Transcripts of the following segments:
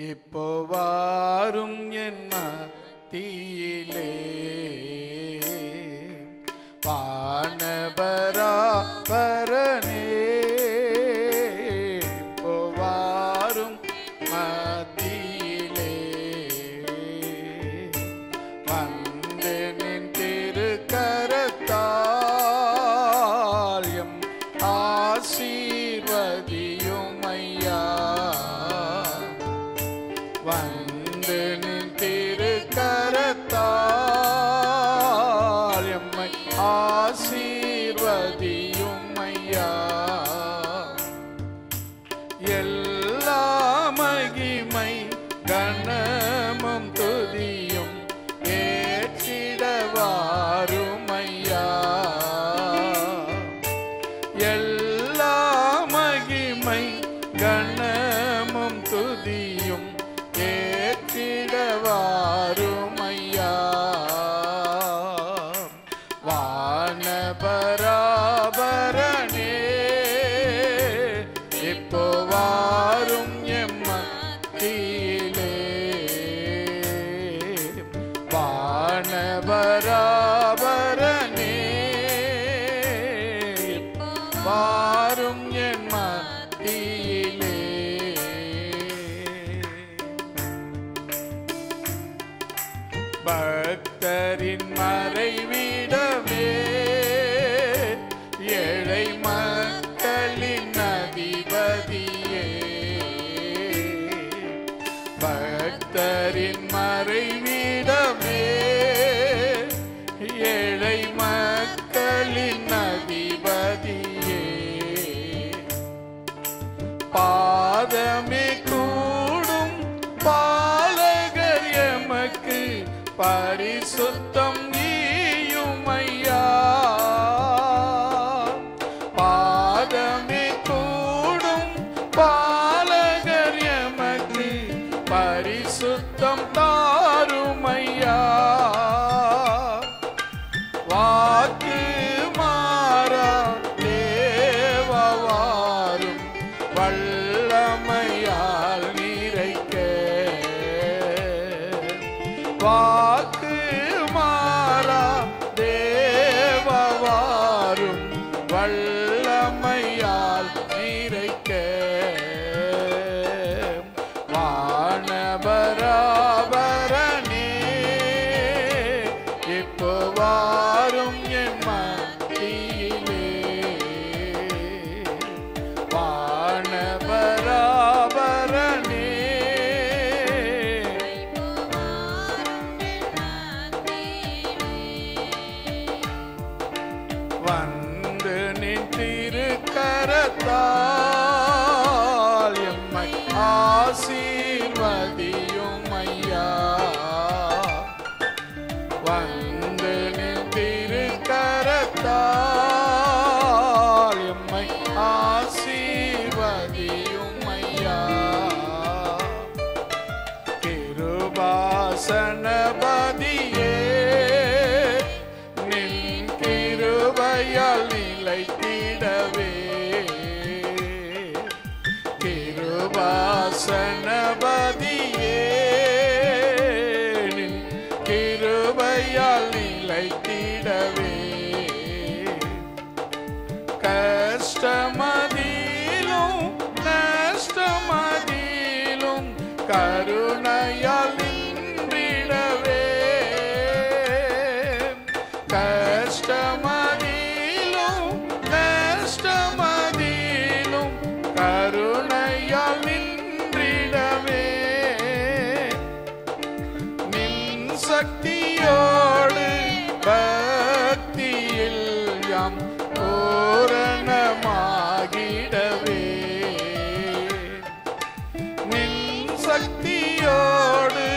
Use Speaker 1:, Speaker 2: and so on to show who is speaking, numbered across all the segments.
Speaker 1: இப்போ வாரும் என் மத்தியிலே வானபராபரனே இப்போ வாரும் மத்தியிலே வந்து நின் திருக்கரத்தால் எம் ஆசீர்வதியும் ஐயா வந்து நின் திருக்கரத்தால் எம்மை ஆசீர்வதியும் ஐயா எல்லா மகிமை கனமும் துதியும் ஏற்றிட வாரும் ஐயா எல்லா மகிமை கனமும் துதியும் ஏற்றிட வாரும் ஐயா வானபராபரனே இப்போ வாரும் எம் மத்தியிலே வானபராபரனே வாரும் என் மத்தியிலே பக்தரின் மறைவிடமே ஏழை மக்களின் அதிபதியே பக்தரின் மறைவிடமே ஏழை மக்களின் அதிபதியே பாதமே கூடும் பாலகர் எமக்கு பரிசுத்தம் நீயும் ஐயா பாதமே கூடும் பாலகர் எமக்கு பரிசுத்தம் தாரும் ஐயா வாக்கு மாறா தேவவாரும் வல்லமையால் நிறைக்க வாக்கு மாறா தேவவாரும் வல்லமையால் நிறைக்க வானபராபரனே இப்போ வாரும் என் மத்தியிலே வானபராபரனே வந்து நின் திருக்கரத்தால் எம்மை ஆசீர்வதியும் ஐயா வந்து நின் திருக்கரத்தால் எம்மை ஆசீர்வதியும் ஐயா கிருபாசனபதியே நின் கிருபையால் நிலைத்திடவே கிருபாசனபதியே நின் கிருபையால் நிலைத்திடவே கஷ்டமதிலும் நஷ்டமதிலும் கருணையால் நின்றிடவே கஷ்டமதிலும் நஷ்டமதிலும் கருணையால் நின்றிடவே நின் சக்தியோடு பக்தியில் யாம் பூரணமாகிடவே நின் சக்தியோடு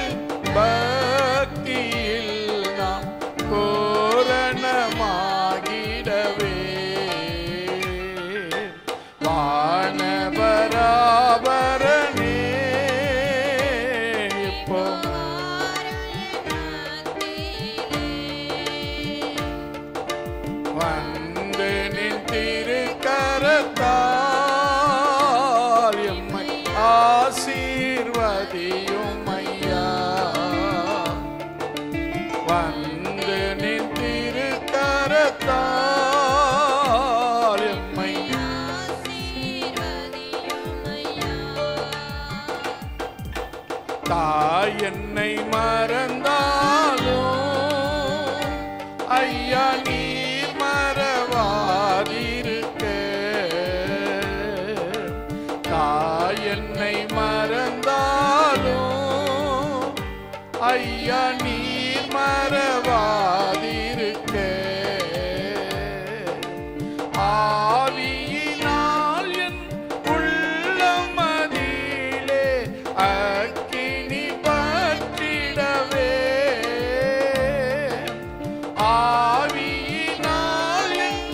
Speaker 1: பக்தியில் நாம் பூரணமாகிடவே வானபராபரனே இப்போ வந்து நின் மறந்தாலும் ஐயா நீர் மறவாதிருக்க. தாய் என்னை மறந்தாலும் ஐயா நீர் மறவாதிருக்க. ஆவியினால் என் உள்ளமதிலே அக்கினி பற்றிடவே. ஆவியினால் என்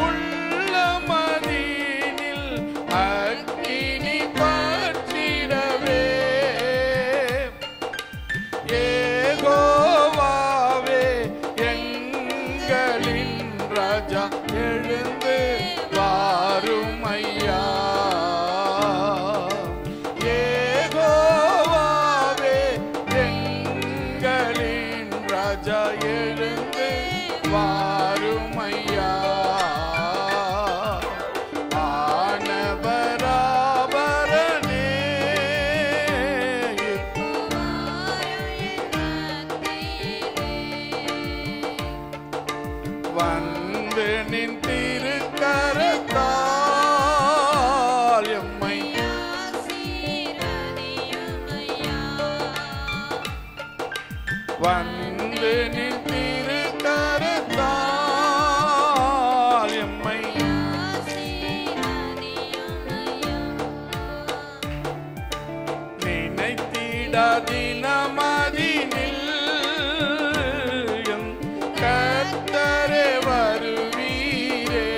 Speaker 1: உள்ளமதினில் அக்கினி பற்றிடவே. யெகோவாவே எங்களின் ராஜா எழுந்து வாரும் ஐயா. யெகோவாவே எங்களின் ராஜா எழுந்து வாரும் ஐயா. ஆனபராபரனே வந்து நின் திருக்கரத்தால் எம்மை வந்து நின் திருக்கரத்தால் எம்மை நினைத்திடாதினமதினில் எம் கர்த்தரே வருவீரே.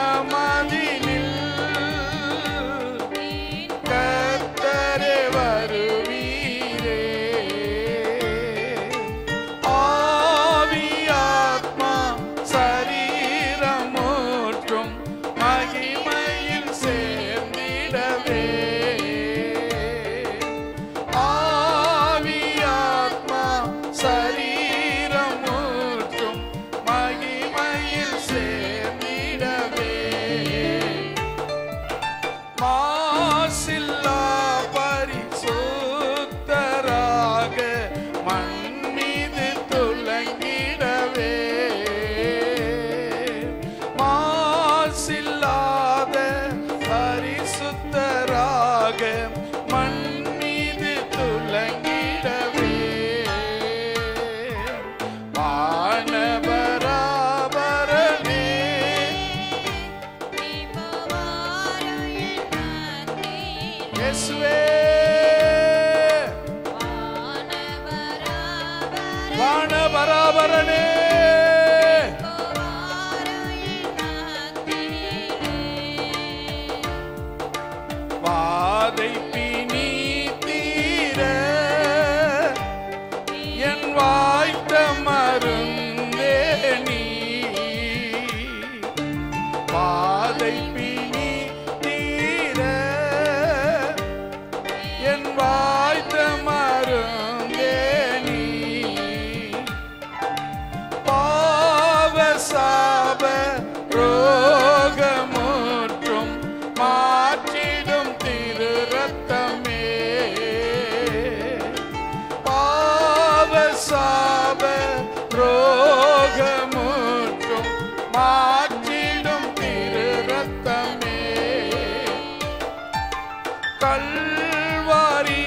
Speaker 1: நினைத்திடாதினமதினில் கர்த்தரே வருவீரே. ஆவியாத்மா சரீரமூற்றும் மகிமையில் சேர்ந்திடவே. ஆவியாத்மா சரீரமூற்றும் மகிமையில் சேர்ந்திடவே. மாசில்லா பரிசுத்தராக மண் மீது துலங்கிடவே. மாசில்லாத பரிசுத்தராக மண் மீது துலங்கிடவே. வானபராபரனே இயேசுவே. வானபராபரனே வாதை பிணி தீர என் வாய்த்த மருந்தே நீ. வாதை பிணி தீர என் வாய்த்த மருந்தே நீ. பாவ சாப ரோகமுற்றும் மாற்றிடும் திரு ரத்தமே. பாவ சாப ரோகமுற்றும் மாற்றிடும் திரு ரத்தமே. கல்வாரி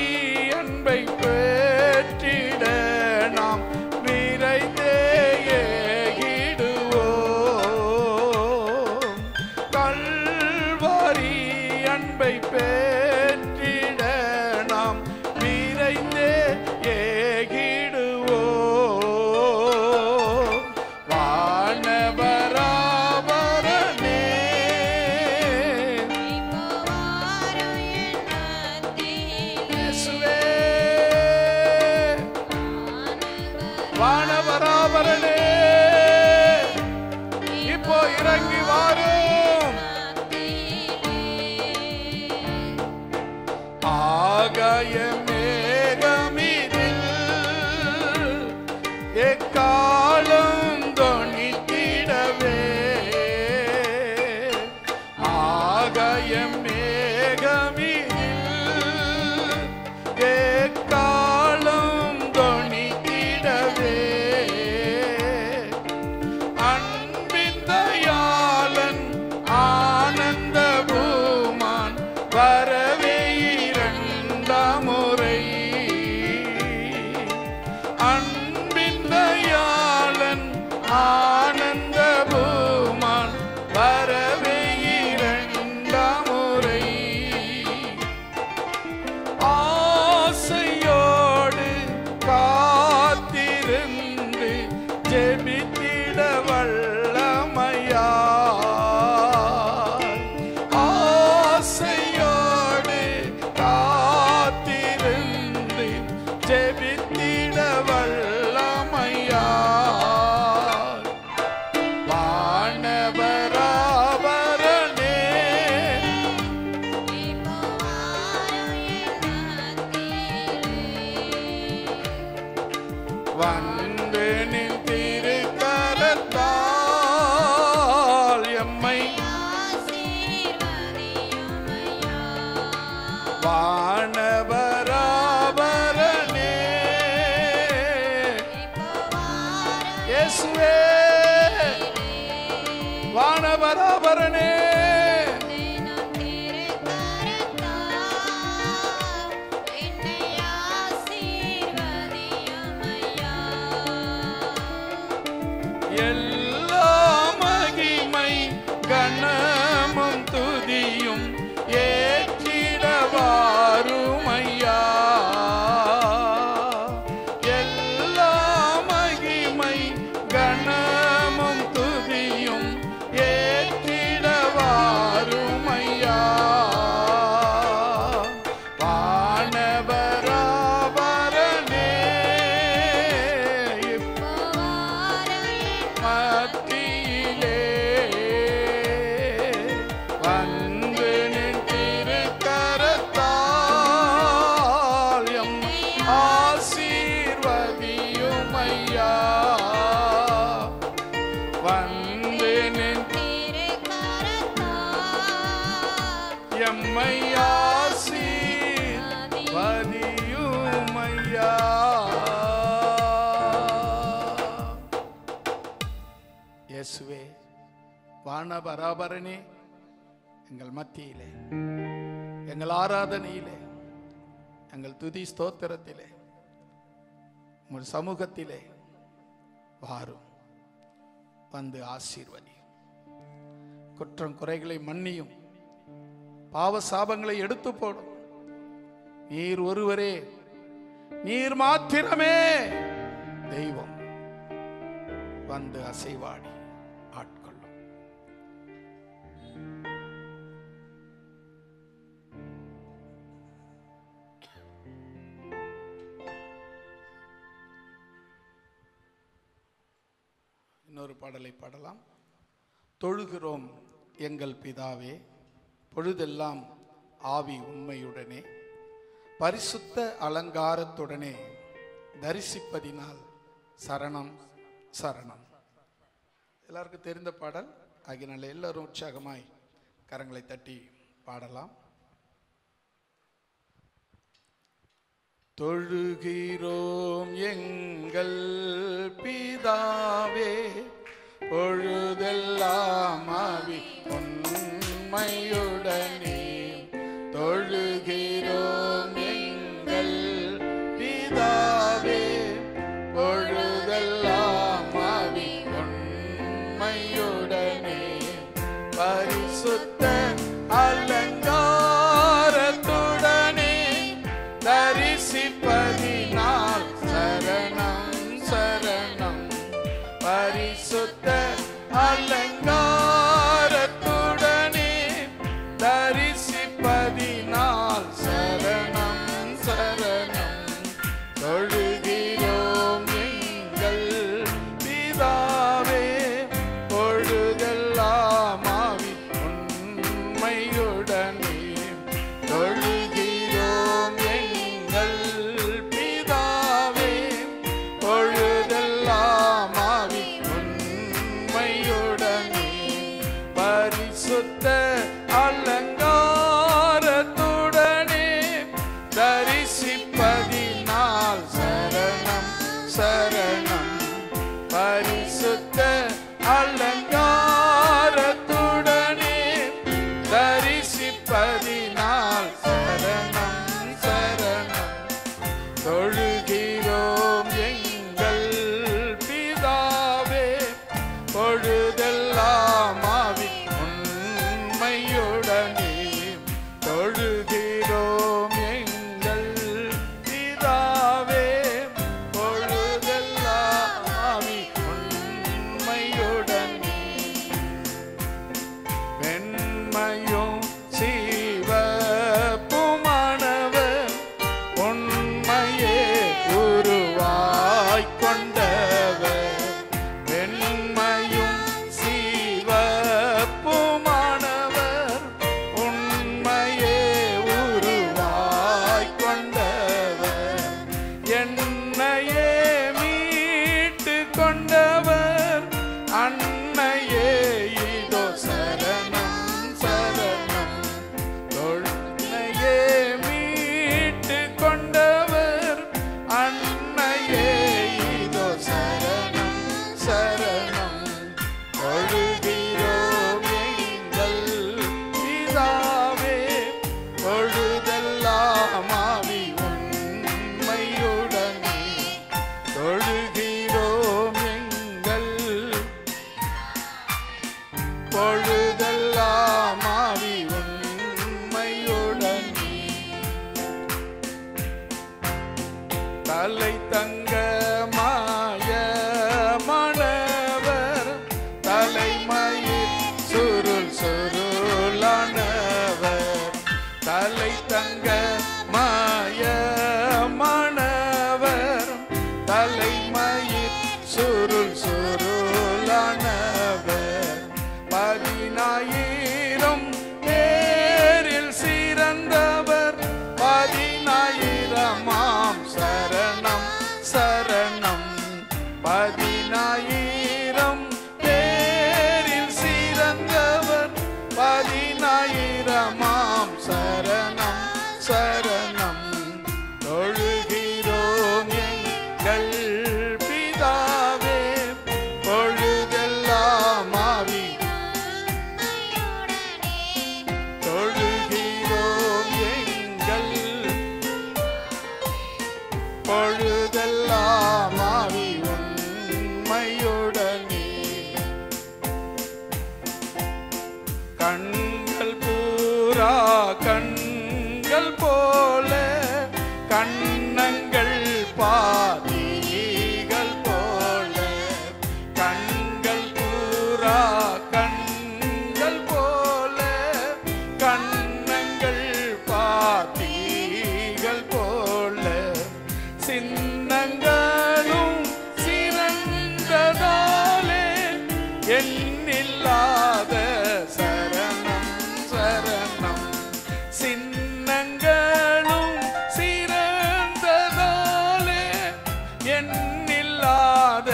Speaker 1: அன்பை பெற்றிட நாம் விரைந்தே ஏகிடுவோம். கல்வாரி அன்பை பெற்றிட நாம் விரைந்தே ஏகிடுவோம். வானபராபரனே இயேசுவே. வானபராபரனே இப்போ இறங்கி வாரும். ஆகாய மேகமிதில் எக்காலம் தொனித்திடவே. ஆகாய மேகமிதில் ஆனந்த பூமான் வரவே இரண்டாம் முறை ஆசையோடு காத்திருந்து ஜெபித்திட வல்லமையா ஆசையோடு காத்திருந்து ஜெபித்திட வல்லமையா வானபராபரனே வந்து நின் திருக்கரத்தால் எம்மை வானபராபரனே இயேசுவே வானபராபரனே எல்லா மகிமை கனமும் துதியும் ஏற்றிட வாருமையா எல்லா மகிமை கனமும் துதியும் ஏற்றிட வாருமையா வானபராபரனே மத்தியிலே வந்து நின் திருக்கரத்தால் எம்மை ஆசீர்வதியுமையா வந்து நின் எம்மை ஆசீர்வதியுமையா இயேசுவே வானபராபரனே எங்கள் மத்தியிலே எங்கள் ஆராதனையிலே எங்கள் துதி ஸ்தோத்திரத்திலே உங்கள் சமூகத்திலே வாரும் வந்து ஆசீர்வதி குற்றம் குறைகளை மன்னியும் பாவ சாபங்களை எடுத்து போடும் நீர் ஒருவரே நீர் மாத்திரமே தெய்வம் வந்து அசைவாடி ஆட்கொள்ளும் இன்னொரு பாடலை பாடலாம். தொழுகிறோம் எங்கள் பிதாவே பொழுதெல்லாம் ஆவி உண்மையுடனே பரிசுத்த அலங்காரத்துடனே தரிசிப்பதினால் சரணம் சரணம். எல்லாருக்கும் தெரிந்த பாடல் ஆகினால எல்லாரும் உற்சாகமாய் கரங்களை தட்டி பாடலாம். தொழுகிறோம் எங்கள் பிதாவே பொழுதெல்லாம் ஆவி உண்மையுடனே தொழுகிறோம் எங்கள் பிதாவே பொழுதெல்லாம் ஆவி உண்மையுடனே பரிசுத்த அலங்காரத்துடனே தரிசிப்பதினால் சரணம் சரணம். பரிசுத்த அலங்காரத்துடனே தரிசிப்பதினால் சரணம் சரணம். தொழுகிறோம் எங்கள் பிதாவே பொழுதெல்லாம் ஆவி உண்மையுடனே தொழுகிறோம் எங்கள் பிதாவே பொழுதெல்லாம் ஆவி உண்மையுடனே பரிசுத்த அலங்காரத்துடனே தரிசிப்பதினால் சரணம் சரணம். பரிசுத்த அலங்காரத்துடனே தரிசிப்பதினால் சரணம் சரணம். தொழுகிறோம் எங்கள் பிதாவே தொழுகிறோம் எங்கள் பிதாவே, பொழுதெல்லாம் ஆவி உண்மையுடனே. தொழுகிறோம் எங்கள் பொழுதெல்லாம் ஆவி உண்மையுடனே. தலை தங்க மாய மணவர், தலைமயிர் சுருள் சுருளானவர். தலை தங்க மாய மணவர், தலைமயிர் சுருள் சுருளானவர். 10,000 பேரில் சிறந்தவர், 10,000 சரணம் சரணம். 10,000 பேரில் சிறந்தவர், 10,000 சரணம் சரணம். தொழுகிறோம் எங்கள் பிதாவே, பொழுதெல்லாம் ஆவி. தொழுகிறோம் எங்கள் பொழுதெல்லாம் ஆவி உண்மையுடனே. கண்கள் பூரா கண்கள் போல, கண்ணங்கள் பாதிகள் போல. கண்கள் பூரா கண்கள் போல, கண்ணங்கள் பாதிகள் போல. சின்னங்களும் சிறந்ததாலே, எண்ணில்லாத சரணம் சரணம். சின்னங்களும் சிறந்ததாலே, எண்ணில்லாத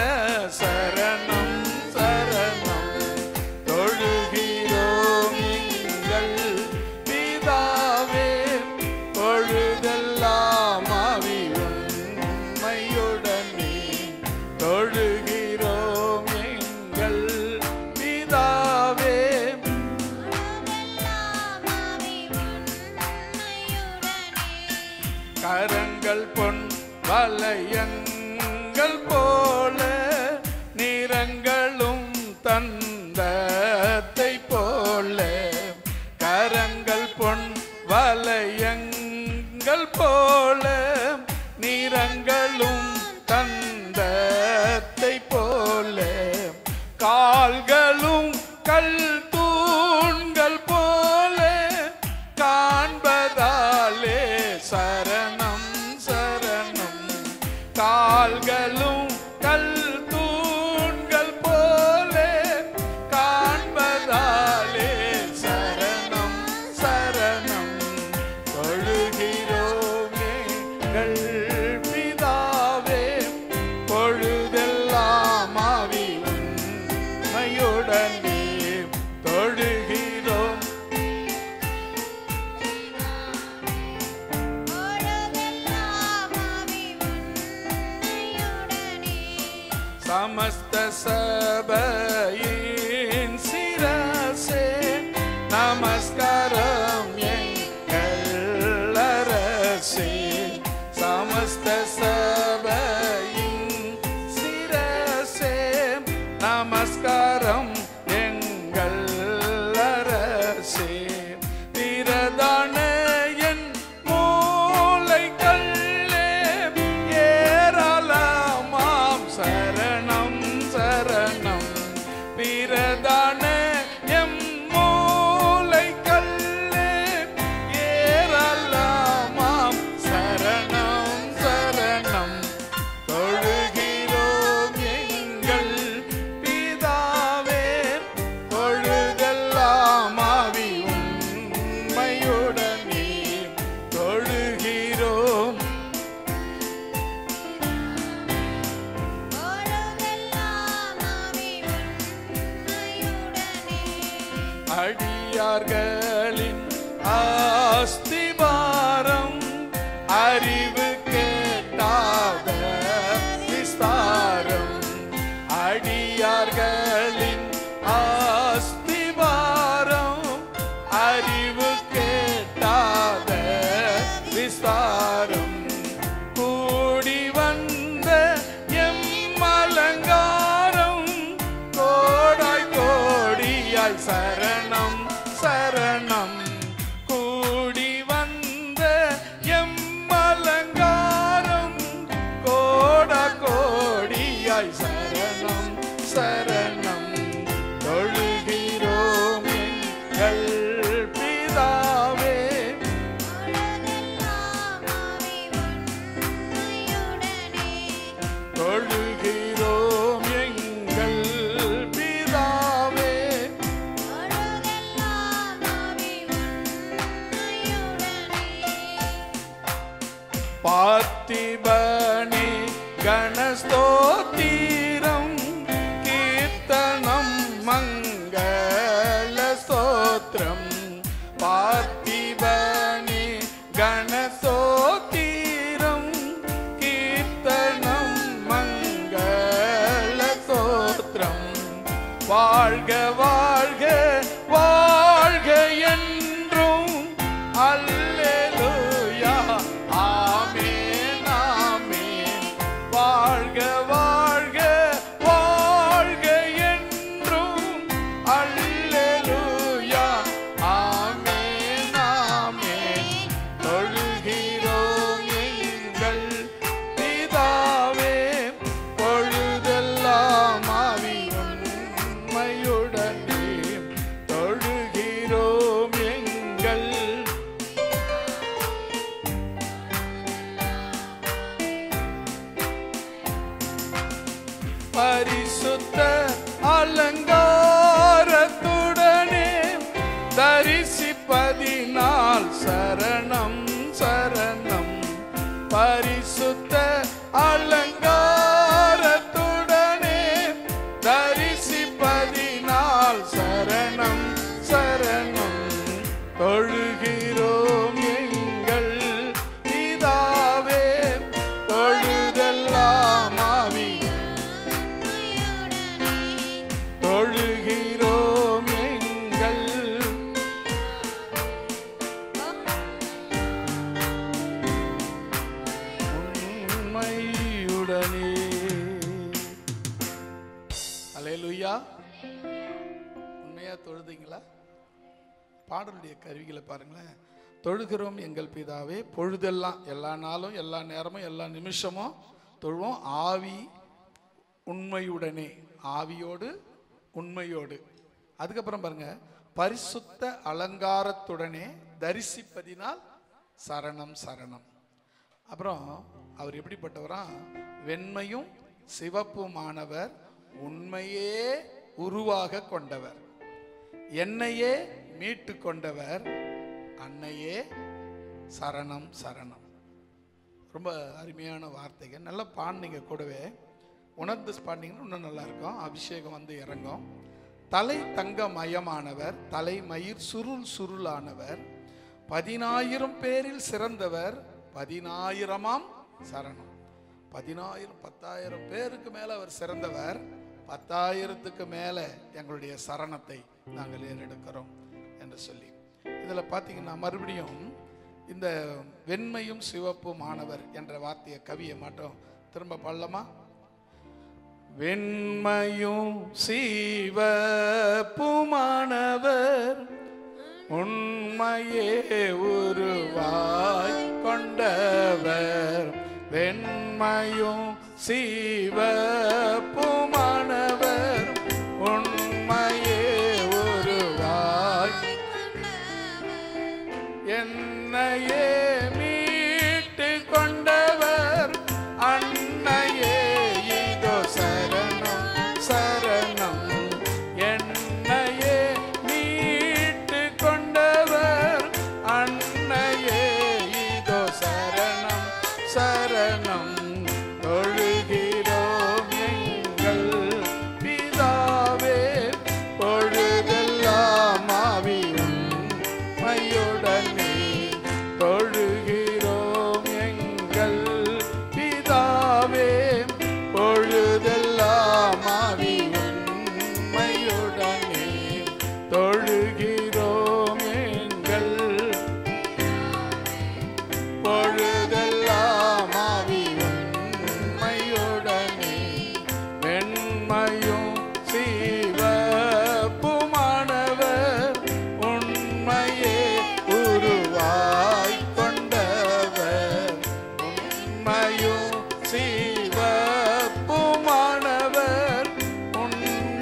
Speaker 1: சரணம் சரணம். தொழுகிறோம் எங்கள் பிதாவே, பொழுதெல்லாம் ஆவி உண்மையுடனே. தொழுகிறோம் எங்கள் பிதாவே. கரங்கள் பொன் வலயங்கள் போல, நிறங்களும் தந்தத்தை போல. கரங்கள் பொன் வலயங்கள் போல, நிறங்களும் தந்தத்தை போல. கால்களும் கல் தூண்கள் போல, காண்பதாலே சரணம் சரணம். கால்களும் கல் தூண்கள் போல, காண்பதாலே சரணம் சரணம். தொழுகிறோம் எங்கள் பிதாவே, பொழுதெல்லாம் ஆவி உண்மையுடனே. தொழுகிறோம் समस्त சபையின் சிரசே, நமஸ்காரம் எங்கள் அரசே. समस्त சபையின் சிரசே, நமஸ்காரம் எங்கள் அரசே. பிரதான என் மூலை கல்லே, ஏராளமாம் சரணம் சரணம். பிரதான எம் மூலை கல்லே, ஏராளமாம் சரணம் சரணம். தொழுகிறோம் எங்கள் பிதாவே, பொழுதெல்லாம் ஆவி உண்மையுடனே. தொழுகிறோம் அடியார்களின் அஸ்திபாரம், அறிவு கேட்டாத விஸ்தாரம். அடியார்களின் கோடியாய் சரணம் சரணம். கூடி வந்த எம்மலங்காரம் கோட கோடியாய் சரணம் சரணம். தொழுகிறோம் எங்கள் பிதாவே, தொழுகிறோம் எங்கள் பிதாவே. பார்த்திபனே கணஸ்தோத்திரம் கீர்த்தனம் மங்கள ஸ்தோத்திரம். பார்த்திபனே கணஸ்தோத்திரம் கீர்த்தனம் மங்கள ஸ்தோத்திரம். வாழ்க வாழ்க வாழ்க என்றும் அல்லேலூயா ஆமென் ஆமென். வாழ்க வாழ்க வாழ்க என்றும் அல்லேலூயா ஆமென் ஆமென். தொழுகிறோம் எங்கள் பிதாவே, பொழுதெல்லாம் ஆவி உண்மையுடனே. தொழுகிறோம் எங்கள் பரிசுத்த அலங்காரத்துடனே தரிசிப்பதினால் சரணம் சரணம். பரிசுத்த அலங்காரத்துடனே தரிசிப்பதினால் சரணம் சரணம். தொழுகிறோம் எங்கள் பிதாவே, தொழுதெல்லாம் ஆவி. தொழுகிறோம் எங்கள் உண்மையுடனே. அல்லேலூயா. உண்மையா தொழுதீங்களா? பாடலுடைய கருவிகளை பாருங்களேன். தொழுகிறோம் எங்கள் பிதாவே, பொழுதெல்லாம் எல்லா நாளும் எல்லா நேரமும் எல்லா நிமிஷமும் தொழுவோம் ஆவி உண்மையுடனே. ஆவியோடு உண்மையோடு. அதுக்கப்புறம் பாருங்க, பரிசுத்த அலங்காரத்துடனே தரிசிப்பதினால் சரணம் சரணம். அப்புறம் அவர் எப்படிப்பட்டவரா? வெண்மையும் சிவப்புமானவர், உண்மையே உருவாக கொண்டவர், என்னையே மீட்டு கொண்டவர், அன்னையே சரணம் சரணம். ரொம்ப அருமையான வார்த்தைகள். நல்லா பாண்டிங்க, கூடவே உணர்ந்து பாண்டிங்கன்னா இன்னும் நல்லா இருக்கும். அபிஷேகம் வந்து இறங்கும். தலை தங்க மயமானவர், தலைமயிர் சுருள் சுருளானவர், 10,000 பேரில் சிறந்தவர், 10,000ஆம் சரணம். 10,000 10,000 பேருக்கு மேல அவர் சிறந்தவர். 10,000க்கு மேல எங்களுடைய சரணத்தை நாங்கள் ஏறெடுக்கிறோம் என்று சொல்லி இதுல பாத்தீங்கன்னா மறுபடியும் இந்த வெண்மையும் சிவப்புமானவர் என்ற வார்த்தையை கவியை மாட்டோம் திரும்ப பள்ளமா. வெண்மையும் சிவப்புமானவர், உண்மையே உருவாய் கொண்டவர், வெண்மையும் சிவப்புமானவர், உண்மையே உருவாய் என்னையே மீட்டு கொண்டவர், அன்னையே இதோ சரணம் சரணம். என்னையே மீட்டு கொண்டவர், அன்னையே இதோ சரணம் சரணம். தொழுகிறோம் எங்கள்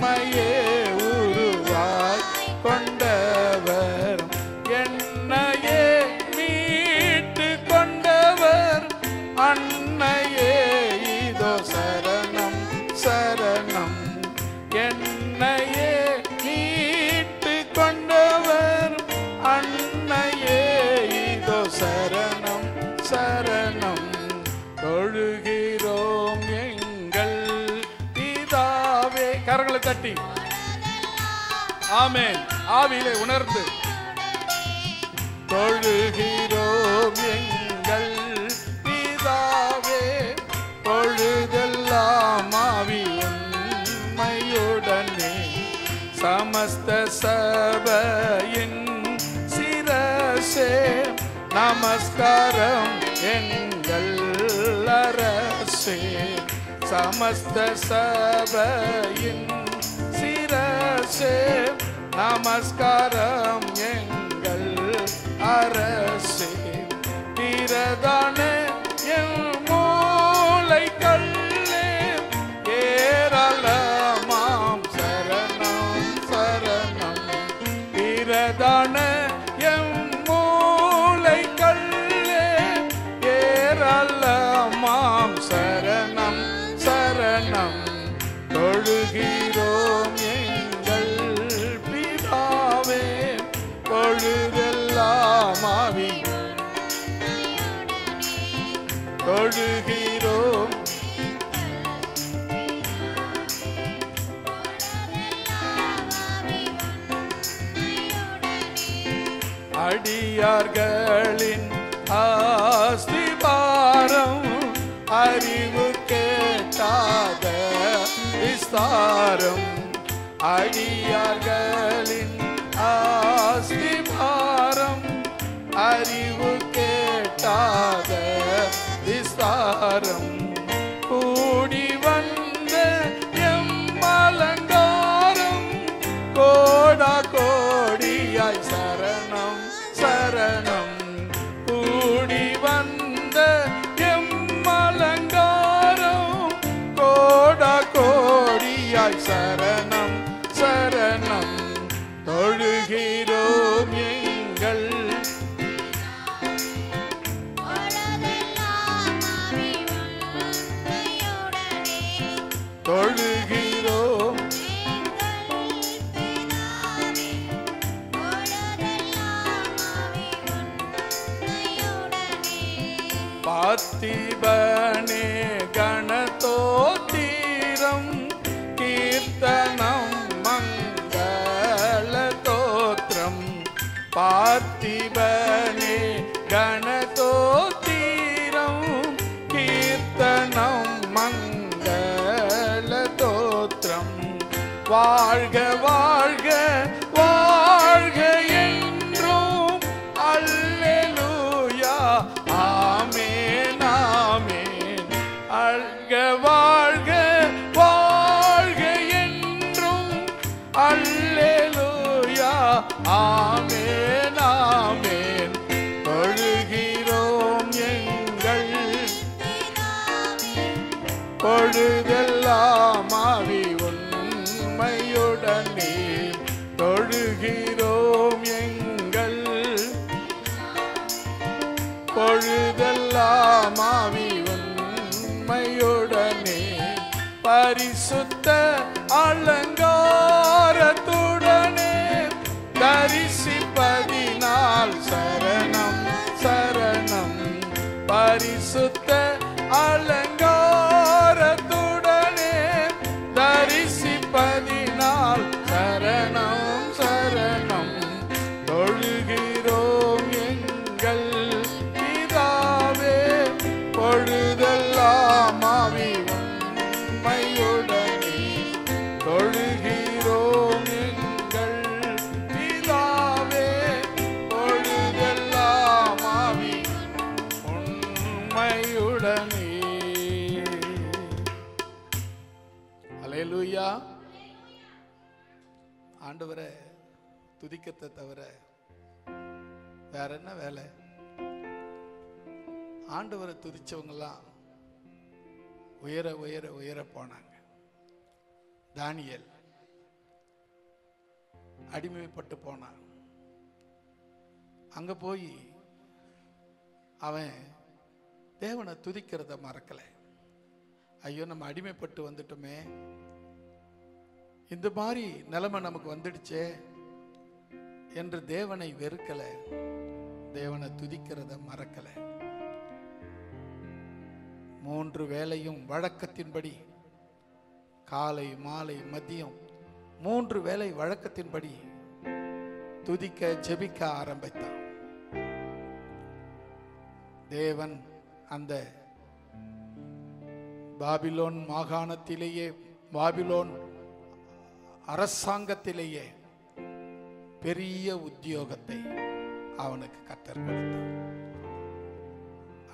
Speaker 1: என்னையே உருவாய் கொண்டவர், என்னையே மீட்டு கொண்டவர் அன்னையே இதோ சரணம் சரணம். என்னையே மீட்டு கொண்டவர் அன்னையே இதோ சரணம் சரணம். தொழுகிறோம் எங்கள் பிதாவே. கரங்களை தட்டி ஆமென் ஆவியிலே உணர்ந்து தொழுகிறோம் எங்கள் பிதாவே. பொழுதெல்லாம் ஆவி உண்மையுடனே சமஸ்த சபையின் சிரசே நமஸ்காரம் எங்கள் அரசே. சமஸ்த சபையின் சிரசே நமஸ்காரம் எங்கள் அரசே. பிரதான என் மூளை கல்லே ஏராளமாம் சரணம் சரணம். பிரதான என் மூளை கல்லே ஏராளமாம் சரணம் சரணம். தொழுகிறோம் எங்கள் பிதாவே. பொழுதெல்லாம் ஆவி தொழுகிறோம். அடியார்களின் ஆஸ்திபாரம் அறிவு கேட்டாத விஸ்தாரம். அடியார்களின் ஆஸ்திபாரம் அறிவு கேட்டாத விஸ்தாரம். கூடி வந்த எம்மலங்காரம் கோடா கோடியாய் சரணம் சரணம். கூடி வந்த எம்மலங்காரம் கோடா கோடியாய் சரணம் சரணம். தொழுகிறோம் எங்கள் தொழுகிறோம் பார்த்திபனே கணதோத்திரம் கீர்த்தனம் மங்கள தோத்திரம். பார்த்திபனே கணதோத்திரம் கீர்த்தனம் மங்கள தோத்திரம். வாழ்க வாழ்க வாழ்க என்றும் அல்லேலூயா ஆமென் ஆமென். வாழ்க வாழ்க வாழ்க என்றும் அல்லேலூயா ஆமென் ஆமென். தொழுகிறோம் எங்கள் பொழுதெல்லாம் ஆவி உண்மையுடனே. தொழுகிறோம் எங்கள் பொழுதெல்லாம் ஆவி உண்மையுடனே. பரிசுத்த அலங்காரத்துடனே தரிசிப்பதினால் சரணம் சரணம். பரிசுத்த அலங்காரத்துடனே தரிசிப்பதினால் சரணம் சரணம். தொழுகிறோம் எங்கள் பிதாவே. பொழுதெல்லாம் ஆவி உண்மையுடனே. தொழுகிறோம் எங்கள் பிதாவே. பொழுதெல்லாம் ஆவி உண்மையுடனே. அல்லேலூயா. ஆண்டவரே துதிக்கத்தை தவிர வேற என்ன வேலை? ஆண்டவரை துதிச்சவங்கெல்லாம் உயர உயர உயர போனாங்க. தானியேல் அடிமைப்பட்டு போனான். அங்க போய் அவன் தேவனை துதிக்கிறத மறக்கல. ஐயோ, நம்ம அடிமைப்பட்டு வந்துட்டோமே, இந்த மாதிரி நிலைமை நமக்கு வந்துடுச்சே என்று தேவனை வெறுக்கல, தேவனை துதிக்கிறத மறக்கல. 3 வேளையும் வழக்கத்தின்படி, காலை மாலை மதியம் 3 வேளை வழக்கத்தின்படி துதிக்க ஜெபிக்க ஆரம்பித்தான். தேவன் அந்த பாபிலோன் மாகாணத்திலேயே, பாபிலோன் அரசாங்கத்திலேயே பெரிய உத்தியோகத்தை அவனுக்கு கர்த்தர் கொடுத்தார்.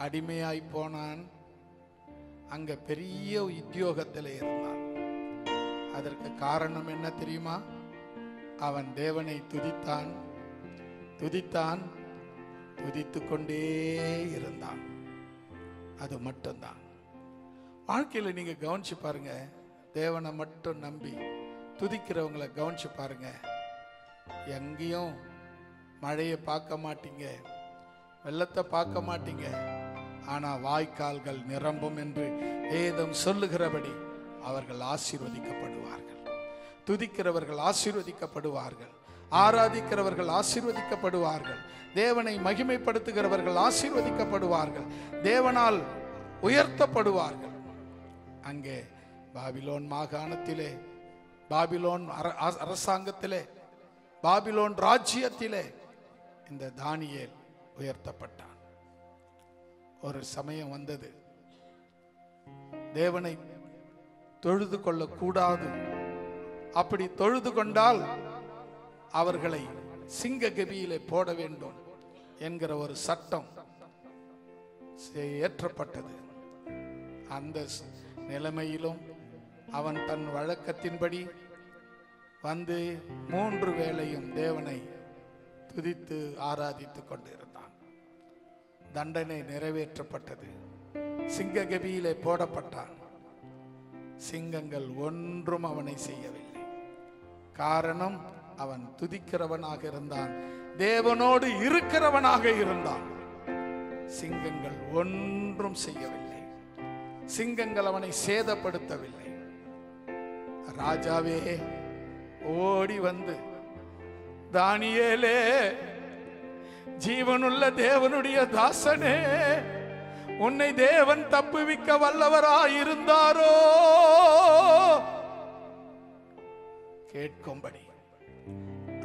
Speaker 1: அடிமையாய் போனான், அங்க பெரிய உத்தியோகத்தில் இருந்தான். அதற்கு காரணம் என்ன தெரியுமா? அவன் தேவனை துதித்தான், துதித்தான், துதித்து கொண்டே இருந்தான். அது மட்டும்தான். வாழ்க்கையில நீங்க கவனிச்சு பாருங்க, தேவனை மட்டும் நம்பி துதிக்கிறவங்களை கவனிச்சு பாருங்க. எங்கேயும் மழையை பார்க்க மாட்டீங்க, வெள்ளத்தை பார்க்க மாட்டீங்க, ஆனா வாய்க்கால்கள் நிரம்பும் என்று வேதம் சொல்லுகிறபடி அவர்கள் ஆசீர்வதிக்கப்படுவார்கள். துதிக்கிறவர்கள் ஆசீர்வதிக்கப்படுவார்கள், ஆராதிக்கிறவர்கள் ஆசீர்வதிக்கப்படுவார்கள், தேவனை மகிமைப்படுத்துகிறவர்கள் ஆசீர்வதிக்கப்படுவார்கள், தேவனால் உயர்த்தப்படுவார்கள். அங்கே பாபிலோன் மாகாணத்திலே, பாபிலோன் அரசாங்கத்திலே, பாபிலோன் ராஜ்யத்திலே இந்த தானியேல் உயர்த்தப்பட்டான். ஒரு சமயம் வந்தது, தேவனை தொழுது கொள்ளக்கூடாது, அப்படி தொழுது கொண்டால் அவர்களை சிங்க கபியிலே போட வேண்டும் என்கிற ஒரு சட்டம் ஏற்றப்பட்டது. அந்த நிலைமையிலும் அவன் தன் வழக்கத்தின்படி வந்து 3 வேளையும் தேவனை துதித்து ஆராதித்துக் கொண்டிருந்தான். தண்டனை நிறைவேற்றப்பட்டது, சிங்க கபியிலே போடப்பட்டான். சிங்கங்கள் ஒன்றும் அவனை செய்யவில்லை. காரணம், அவன் துதிக்கிறவனாக இருந்தான், தேவனோடு இருக்கிறவனாக இருந்தான். சிங்கங்கள் ஒன்றும் செய்யவில்லை, சிங்கங்கள் அவனை சேதப்படுத்தவில்லை. ராஜாவே ஓடி வந்து, தானியேலே, ஜீவனுள்ள தேவனுடைய தாசனே, உன்னை தேவன் தப்புவிக்க வல்லவராயிருந்தாரோ கேட்கும்படி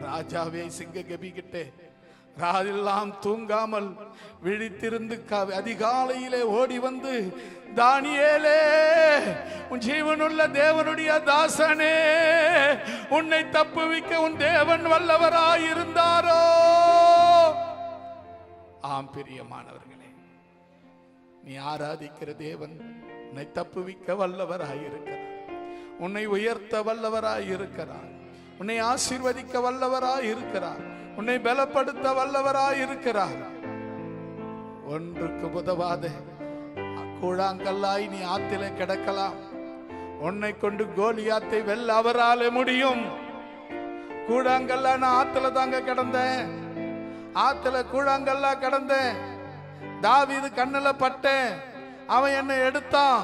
Speaker 1: ராஜாவே சிங்க கபிகிட்டே ராதெல்லாம் தூங்காமல் விழித்திருந்து அதிகாலையிலே ஓடி வந்து, தானியேலே, உன் ஜீவனுள்ள தேவனுடைய தாசனே, உன்னை தப்புவிக்க உன் தேவன் வல்லவராயிருந்தாரோ. ஆம் பிரியமானவர்களே, நீ ஆராதிக்கிற தேவன் உன்னை தப்புவிக்க வல்லவராயிருக்கிறார், உன்னை உயர்த்த வல்லவராயிருக்கிறார், உன்னை ஆசீர்வதிக்க வல்லவராயிருக்கிறார், உன்னை பலப்படுத்த வல்லவராயிருக்கிறார். ஒன்றுக்கு உதவாத கூழாங்கல்லாய் நீ ஆத்திலே கிடக்கலாம், உன்னை கொண்டு கோலியாத்தை வெல்ல அவராலே முடியும். கூழாங்கல்லா நான் ஆத்துல தாங்க கிடந்தேன், ஆத்துல கூழாங்கல்லா கிடந்தேன். தாவீது கண்ணுல பட்டேன், அவன் என்னை எடுத்தான்,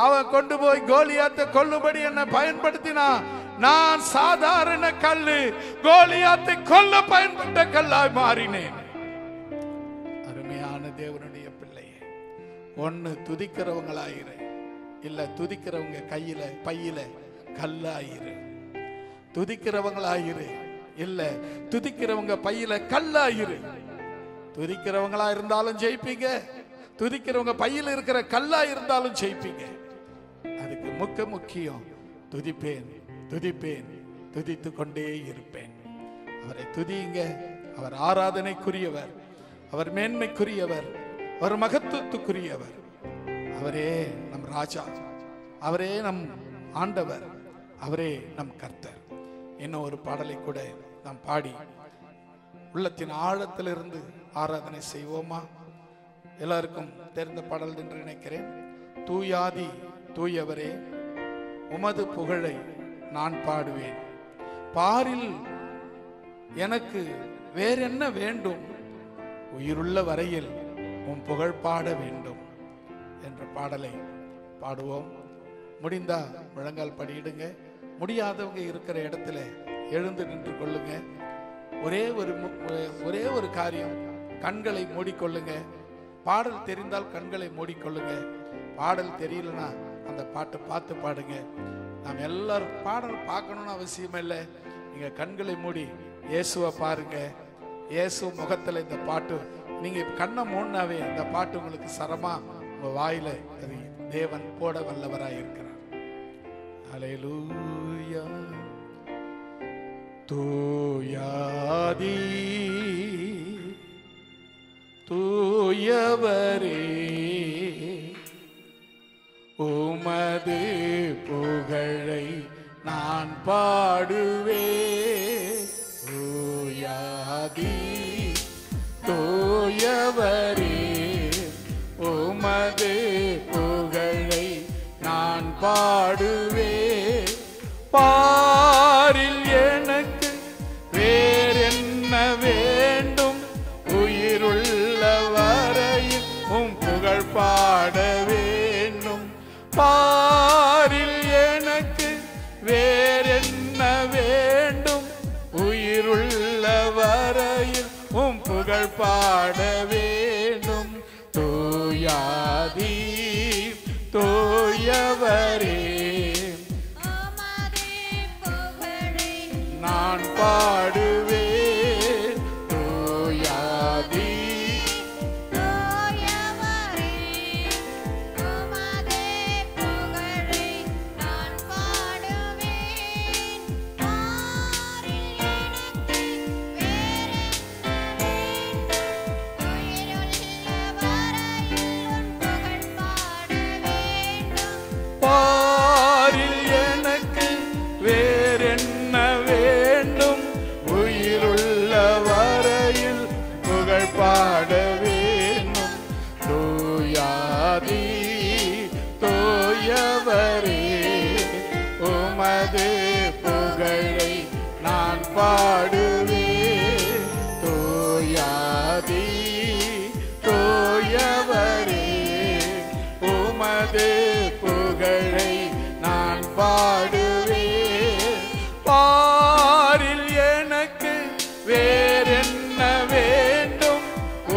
Speaker 1: அவன் கொண்டு போய் கோலியாத்தை கொல்லும்படி என்னை பயன்படுத்தினான். நான் சாதாரண கல்லு, கோலியாத்தை கொல்ல பயன்பட்ட கல்லாய் மாறினேன். அருமையான தேவனுடைய பிள்ளையே, ஒன்னு துதிக்கிறவங்களாயிரு, இல்ல துதிக்கிறவங்க கையில பையில கல்லாயிரு. துதிக்கிறவங்களாயிரு, இல்ல துதிக்கிறவங்க பையில கல்லாயிரு. துதிக்கிறவங்களா இருந்தாலும் ஜெயிப்பீங்க, துதிக்கிறவங்க பையில இருக்கிற கல்லா இருந்தாலும் ஜெயிப்பீங்க. அதுக்கு முக்கியம் துதிப்பேன், துதிப்பேன், துதித்து கொண்டே இருப்பேன். அவரை துதியுங்க. அவர் ஆராதனைக்குரியவர், அவர் மேன்மைக்குரியவர், அவர் மகத்துவத்துக்குரியவர். அவரே நம் ராஜா, அவரே நம் ஆண்டவர், அவரே நம் கர்த்தர். இன்னும் ஒரு பாடலை கூட நாம் பாடி உள்ளத்தின் ஆழத்திலிருந்து ஆராதனை செய்வோமா? எல்லாருக்கும் தெரிந்த பாடல் என்று நினைக்கிறேன். தூயாதி தூயவரே, உமது புகழை நான் பாடுவேன், பாரில் எனக்கு வேற என்ன வேண்டும்? உயிருள்ள வரையில் உன் புகழ் பாட வேண்டும் என்ற பாடலை பாடுவோம். முடிந்தா முழங்கால் படியிடுங்க. முடியாதவங்க இருக்கிற இடத்துல எழுந்து நின்று கொள்ளுங்க. ஒரே ஒரு காரியம், கண்களை மூடிக்கொள்ளுங்க. பாடல் தெரிந்தால் கண்களை மூடிக்கொள்ளுங்க. பாடல் தெரியலனா அந்த பாட்டை பார்த்து பாடுங்க. நாம் எல்லாரும் பாடல் பார்க்கணும்னு அவசியம் இல்லை. நீங்க கண்களை மூடி இயேசுவை பாருங்க. இயேசு முகத்துல இந்த பாட்டு, நீங்க கண்ணை மூடினாவே இந்த பாட்டு உங்களுக்கு சரமா உங்க வாயில அது தேவன் போட வல்லவராய் இருக்கிறார். அல்லேலூயா. தூயாதி தூயவரே, உமது புகழை நான் பாடுவே. தூயாதி தூயவரே, உமது புகழை நான் பாடுவே. பாரில் எனக்கு வேறென்ன வேண்டும்? உயிருள்ள வரையில் உம் புகழ் பாட வேண்டும். பாரில் எனக்கு வேறென்ன வேண்டும்? உயிருள்ள வரையில் உம் புகழ் பாட வேண்டும். தூயாதி தூயவரே, நான் பாடுவேன். தூயாதி
Speaker 2: தூயவரே, உமது புகழை நான் பாடுவேன். பாரில் எனக்கு வேறென்ன வேண்டும்? உயிருள்ள வரையில் உன் புகழ் பாட வேண்டும்.
Speaker 1: பாரில் எனக்கு வேறென்ன வேண்டும்? உயிருள்ள வரையில் புகழ் பாட வேண்டும். தூயாதி தூயவரே, உமது புகழை நான் பாடுவேன். தூயாதி தூயவரே, உமது புகழை நான் பாடுவேன். பாரில் எனக்கு வேறென்ன வேண்டும்?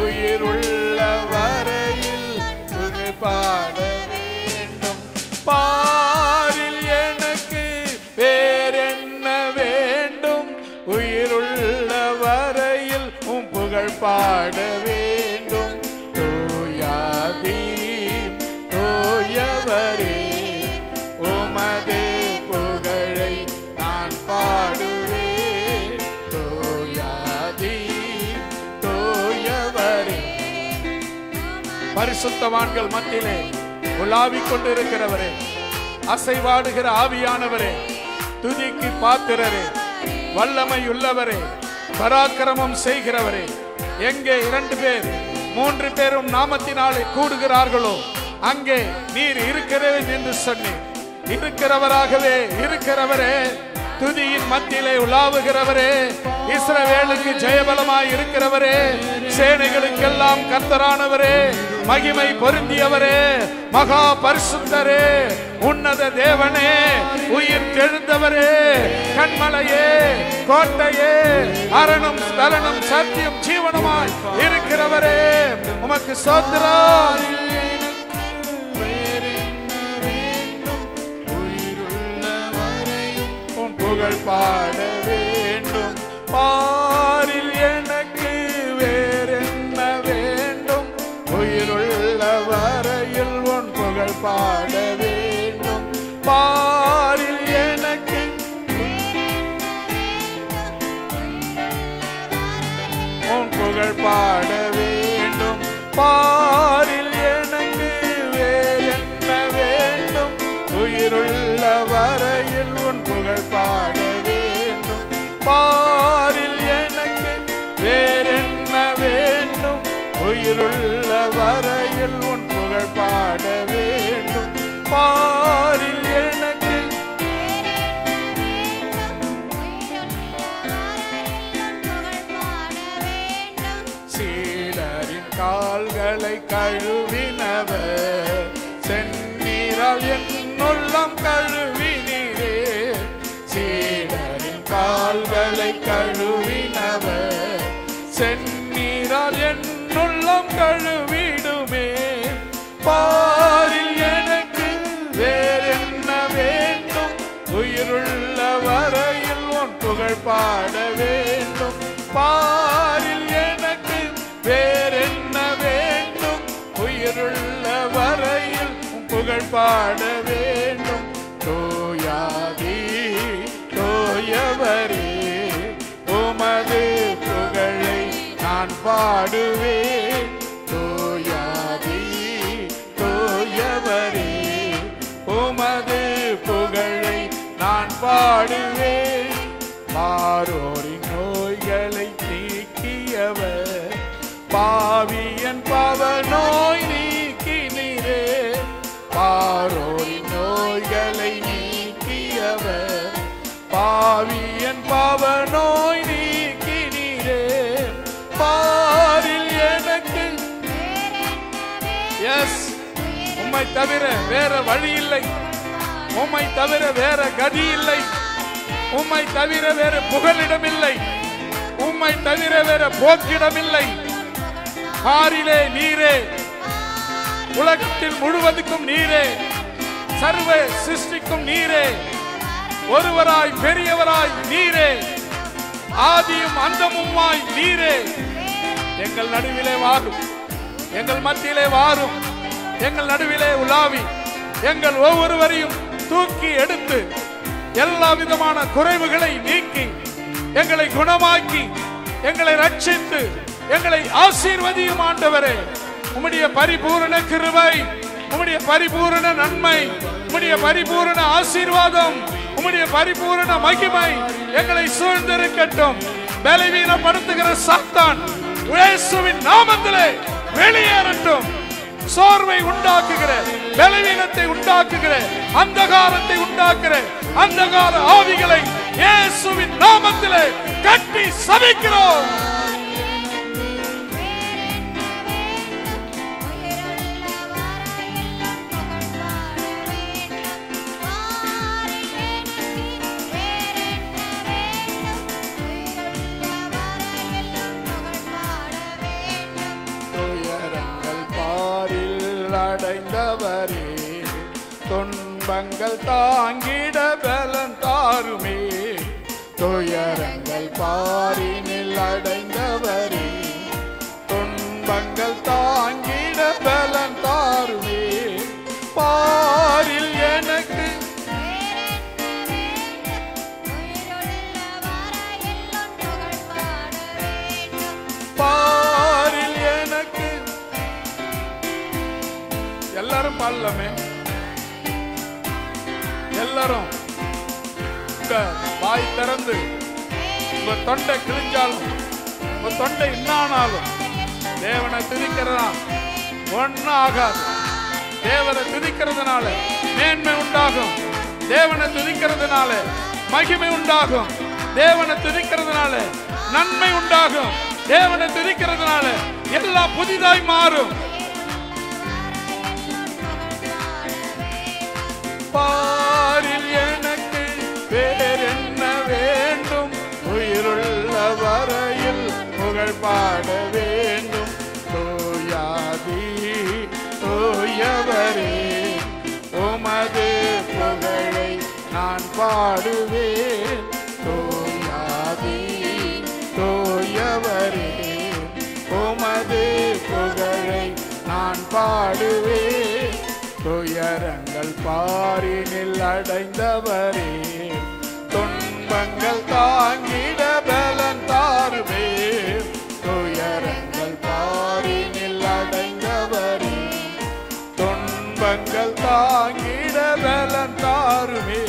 Speaker 1: உயிருள்ள வரையில் புகழ் பாட வேண்டும். பாரில் எனக்கு வேறென்ன வேண்டும்? உயிருள்ள வரையில் உம் புகழ் பாட வேண்டும். தூயாதி தூயவரே, உமது புகழை நான் பாடுவேன். தூயாதி தூயவரே, பரிசுத்தவான்கள் மத்தியிலே உலாவிக் கொண்டிருக்கிறவரே, அசைவாடுகிற ஆவியானவரே, துதிக்கு பாத்திரரே, வல்லமை உள்ளவரே, பராக்கிரமம் செய்கிறவரே, எங்கே 2 பேர் 3 பேரும் நாமத்தினாலே கூடுகிறார்களோ அங்கே நீர் இருக்கிறேன் என்று சொன்னேன். இருக்கிறவராகவே இருக்கிறவரே, துதியின் மத்தியிலே உலாவுகிறவரே, இஸ்ரவேலுக்கு ஜெயபலமாய் இருக்கிறவரே, சேனைகளுக்கெல்லாம் கர்த்தரானவரே, மகிமை பொருந்தியவரே, மகா பரிசுத்தரே, உன்னத தேவனே, உயிர் தெழுந்தவரே, கண்மலையே, கோட்டையே, அரணும் ஸ்தலனும் சத்தியம் ஜீவனமாய் இருக்கிறவரே, உமக்கு ஸ்தோத்திரம். புகழ் பாட வேண்டும். பாரில் எனக்கு வேறென்ன வேண்டும்? உயிருள்ள வரையில் உன் புகழ் பாட வேண்டும். பாரில் எனக்கு உன் புகழ் பாட வேண்டும். பாரில் எனக்கு வேறென்ன வேண்டும்? உயிருள்ள வரையில் உன் புகழ் பாட வேண்டும். பாரில் எனக்கு வேறென்ன வேண்டும்? உயிருள்ள வரையில் உன் புகழ் பாட வேண்டும். பாரில் எனக்கு கால்களை கழுவினவர், செந்நீரால் என் உள்ளம் கழுவினீரே. சீடரின் கால்களை கழுவினவர், செந்நீரால் என் உள்ளம் கழுவிடுமே. பாரில் எனக்கு வேறென்ன வேண்டும், உயிருள்ள வரையில் உன் புகழ் பாட வேண்டும். பாரில் எனக்கு வேறென்ன வேண்டும், உயிருள்ள வரையில் உன் புகழ் பாட வேண்டும். தூயாதி தூயவரே, உமது புகழை நான் பாடுவேன். தூயாதி தூயவரே, உமது புகழை நான் பாடுவேன். பாரோரின் நோய்களை நீக்கியவர், பாவியன் பாவ நோய் நீக்கினீரே. பாரோரின் நோய்களை நீக்கியவர், பாவியன் பாவ நோய் நீக்கினீரே. பாரில் எனக்கு உம்மை தவிர வேற வழி இல்லை, உம்மை தவிர வேற கதி இல்லை, உம்மை தவிர வேற புகலிடம் இல்லை, உம்மை தவிர வேற போக்கிடம் இல்லை. பாரிலே நீரே, உலகத்தில் முழுவதுக்கும் நீரே, சர்வ சிருஷ்டிக்கும் நீரே, ஒருவராய் பெரியவராய் நீரே, ஆதியும் அந்தமுமாய் நீரே. எங்கள் நடுவிலே வாரும், எங்கள் மத்தியிலே வாரும், எங்கள் நடுவிலே உலாவி எங்கள் ஒவ்வொருவரையும் தூக்கி எடுத்து எல்லா விதமான குறைவுகளை நீக்கி எங்களை குணமாக்கி எங்களை ரட்சித்து எங்களை ஆசீர்வதியும் ஆண்டவரே. உம்முடைய பரிபூரண கிருபை, உம்முடைய பரிபூரண நன்மை, உம்முடைய பரிபூரண ஆசீர்வாதம், உம்முடைய பரிபூரண மகிமை எங்களை சூழ்ந்திருக்கட்டும். பலவீனப்படுத்துகிற சாத்தான் இயேசுவின் நாமத்திலே வெளியேறட்டும். சோர்வை உண்டாக்குகிற, பலவீனத்தை உண்டாக்குகிற, அந்தகாரத்தை உண்டாக்குற அந்தகார ஆவிகளை இயேசுவின் நாமத்திலே கட்டி சபிக்கிறோம். அடைந்தவரே, துன்பங்கள் தாங்கிட பலன் தாருமே. துயரங்கள் பாரினில் அடைந்தவரே, துன்பங்கள் தாங்கிட பலன் தாருமே. பாரில் எனக்கு பாரில் எனக்கு எல்லாரும் பாடலாமே, எல்லாரும் வாய் திறந்து உங்க தொண்டை கிழிஞ்சாலும் உங்க தொண்டை இன்னானாலும் தேவனை துதிக்கிறதா ஒன்னும் ஆகாது. தேவனை துதிக்கிறதுனால மேன்மை உண்டாகும், தேவனை துதிக்கிறதுனால மகிமை உண்டாகும், தேவனை துதிக்கிறதுனால நன்மை உண்டாகும், தேவனை துதிக்கிறதுனால எல்லாம் புதிதாய் மாறும். பாரில் எனக்கு வேறென்ன வேண்டும், உயிருள்ள வரையில் புகழ் பாட வேண்டும். தூயாதி தூயவரே, உமது புகழை நான் பாடுவேன். தூயாதி தூயவரே, உமது புகழை நான் பாடுவேன். துயரங்கள் பாரினில் அடைந்தவரே, துன்பங்கள் தாங்கிட பலன் தாருமே. துயரங்கள் பாரினில் அடைந்தவரே, துன்பங்கள் தாங்கிட பலன் தாருமே.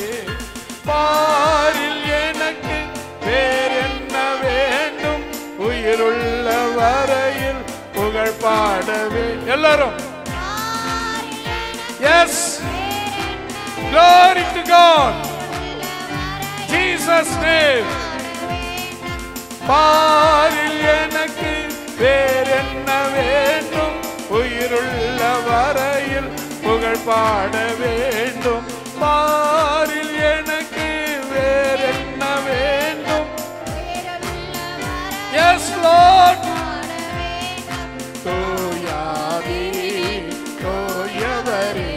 Speaker 1: பாரில் எனக்கு வேறென்ன வேண்டும், உயிருள்ள வரையில் புகழ் பாடவே. எல்லாரும் yes, glory to God, Jesus name. பாரில் எனக்கு வேறென்ன வேண்டும், பாட வேண்டும். பாரில் எனக்கு வேறென்ன வேண்டும்? S Lord. தூயாவி தூயவரே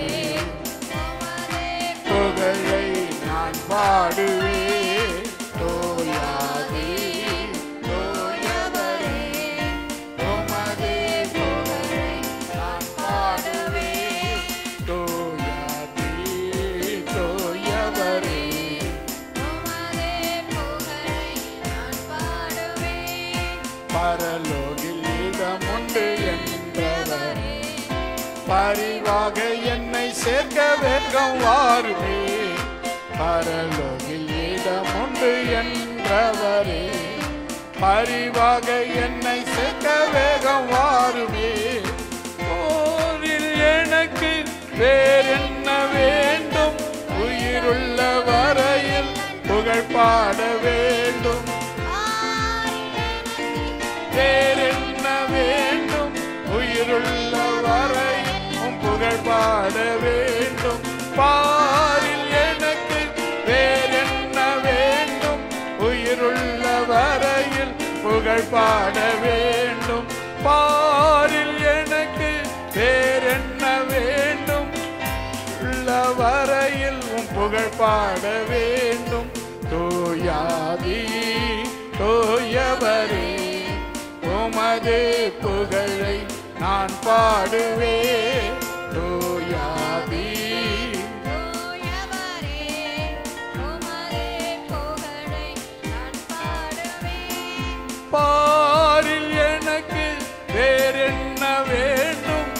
Speaker 1: புகழை நான் பாடுவேன். தூயாவி தூயவரே உமது புகழை நான் பாடுவேன். தூயாவி தூயவரே பரலோகில் இடமுண்டு என்றவர் பரிவாக என்னை சேர்க்க வேகம் வாருமே. பரலோகில் இடமுண்டு என்றவரே பரிவாக என்னை சேர்க்க வேகம் வாருமே. போரில் எனக்கு வேறென்ன வேண்டும்? உயிருள்ள வரையில் புகழ் பாட வேண்டும். வேறென்ன வேண்டும்? உயிருள்ள வரையும் புகழ் பாட வேண்டும். பாரில் எனக்கு வேறென்ன வேண்டும்? உயிருள்ள வரையில் புகழ் பாட வேண்டும். பாரில் எனக்கு வேறென்ன வேண்டும்? உள்ள வரையில் புகழ் பாட வேண்டும். தூயாவி தூயவரே உமது புகழை நான் பாடுவேன். தூயாவி பாரில் எனக்கு வேறென்ன வேண்டும்?